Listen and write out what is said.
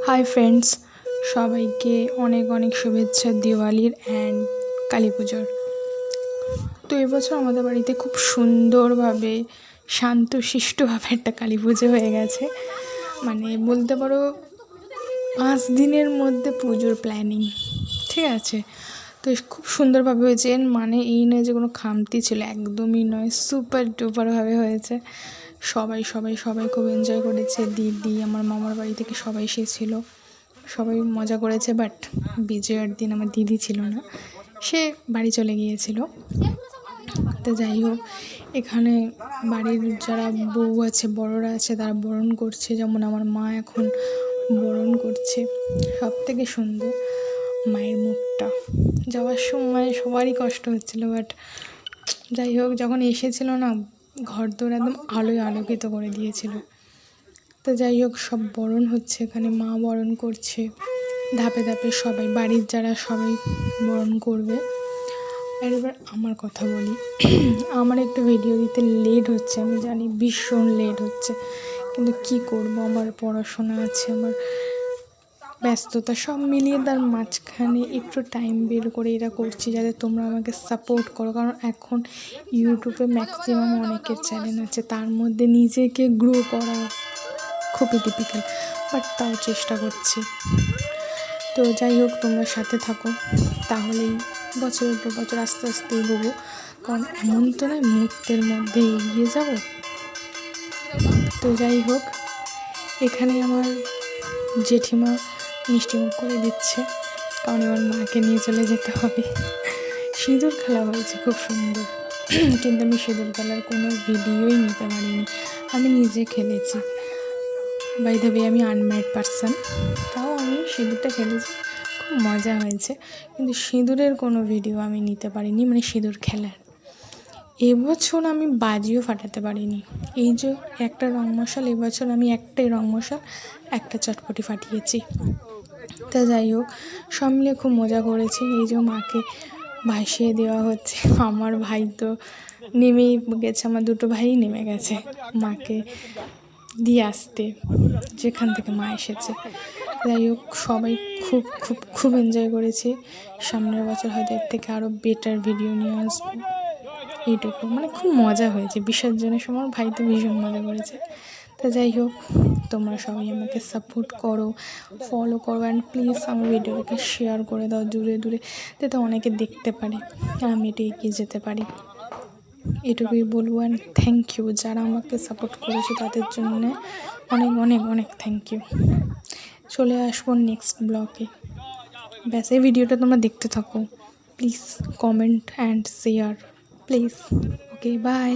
Hi friends, সবাইকে অনেক অনেক শুভেচ্ছা দিওয়ালির অ্যান্ড কালী পুজোর। তো এবছর আমাদের বাড়িতে খুব সুন্দরভাবে শান্তশিষ্টভাবে একটা কালী পুজো হয়ে গেছে। মানে বলতে পারো 5 দিনের মধ্যে পুজোর প্ল্যানিং, ঠিক আছে। তো খুব সুন্দরভাবে হয়েছে, মানে এই নয় যে কোনো খামতি ছিল, একদমই নয়, সুপার ডুপারভাবে হয়েছে। সবাই সবাই সবাই খুব এনজয় করেছে। দিদি, আমার মামার বাড়ি থেকে সবাই এসেছিলো, সবাই মজা করেছে। বাট বিজয়ার দিন আমার দিদি ছিল না, সে বাড়ি চলে গিয়েছিল। তো যাই হোক, এখানে বাড়ির যারা বউ আছে, বড়রা আছে, তারা বরণ করছে। যেমন আমার মা এখন বরণ করছে। সব থেকে সুন্দর মায়ের মুখটা। যাওয়ার সময় সবারই কষ্ট হচ্ছিলো, বাট যাই হোক, যখন এসেছিল না, ঘর দৌড় একদম আলোয় আলোকিত করে দিয়েছিল। তো যাই হোক, সব বরণ হচ্ছে, এখানে মা বরণ করছে, ধাপে ধাপে সবাই বাড়ির যারা সবাই বরণ করবে। আর এবার আমার কথা বলি, আমার একটু ভিডিও দিতে লেট হচ্ছে, আমি জানি ভীষণ লেট হচ্ছে, কিন্তু কি করব, আমার পড়াশোনা আছে, আমার ব্যস্ততা সব মিলিয়ে, তার মাঝখানে একটু টাইম বের করে এটা করছি যাতে তোমরা আমাকে সাপোর্ট করো। কারণ এখন ইউটিউবে ম্যাক্সিমাম অনেকের চ্যানেল আছে, তার মধ্যে নিজেকে গ্রো করা খুবই ডিফিকাল্ট, বাট তাও চেষ্টা করছি। তো যাই হোক, তোমরা সাথে থাকো, তাহলেই বছরের পর বছর আস্তে আস্তে এগোবো। কারণ এমন তো নয় মুহূর্তের মধ্যে এগিয়ে যাব। তো যাই হোক, এখানে আমার জেঠিমা মিষ্টিমুখ করে দিচ্ছে, কারণ এবার মাকে নিয়ে চলে যেতে হবে। সিঁদুর খেলা হয়েছে খুব সুন্দর, কিন্তু আমি সিঁদুর খেলার কোনো ভিডিওই নিতে পারিনি, আমি নিজে খেলেছি। বাই দ্য ওয়ে, আমি আনম্যারিড পারসন, তাও আমি সিঁদুরটা খেলেছি, খুব মজা হয়েছে। কিন্তু সিঁদুরের কোনো ভিডিও আমি নিতে পারিনি, মানে সিঁদুর খেলার। এবছর আমি বাজিও ফাটাতে পারিনি। এই যে একটা রং মশাল, এবছর আমি একটাই রং মশাল, একটা চটপটি ফাটিয়েছি। তা যাই হোক, সব মিলে খুব মজা করেছি। এই যে মাকে ভাসিয়ে দেওয়া হচ্ছে, আমার ভাই তো নেমেই গেছে, আমার দুটো ভাই নেমে গেছে মাকে দিয়ে আসতে, যেখান থেকে মা এসেছে। যাই হোক, সবাই খুব খুব খুব এনজয় করেছি। সামনের বছর হয়তো এর থেকে আরও বেটার ভিডিও নিয়ে আসবো, এইটুকু। মানে খুব মজা হয়েছে বিসর্জনের সময়, ভাই তো ভীষণ মজা করেছে। তো যাই হোক, তোমরা সবাই আমাকে সাপোর্ট করো, ফলো করো, অ্যান্ড প্লিজ আমার ভিডিওটাকে শেয়ার করে দাও দূরে দূরে, যাতে অনেকে দেখতে পারে আর আমি এটা এগিয়ে যেতে পারি। এটুকুই বলবো। অ্যান্ড থ্যাংক ইউ যারা আমাকে সাপোর্ট করেছে, তাদের জন্য অনেক অনেক অনেক থ্যাংক ইউ। চলে আসবো নেক্সট ব্লগে। ব্যাস, এই ভিডিওটা তোমরা দেখতে থাকো, please comment and share, please. Okay, by.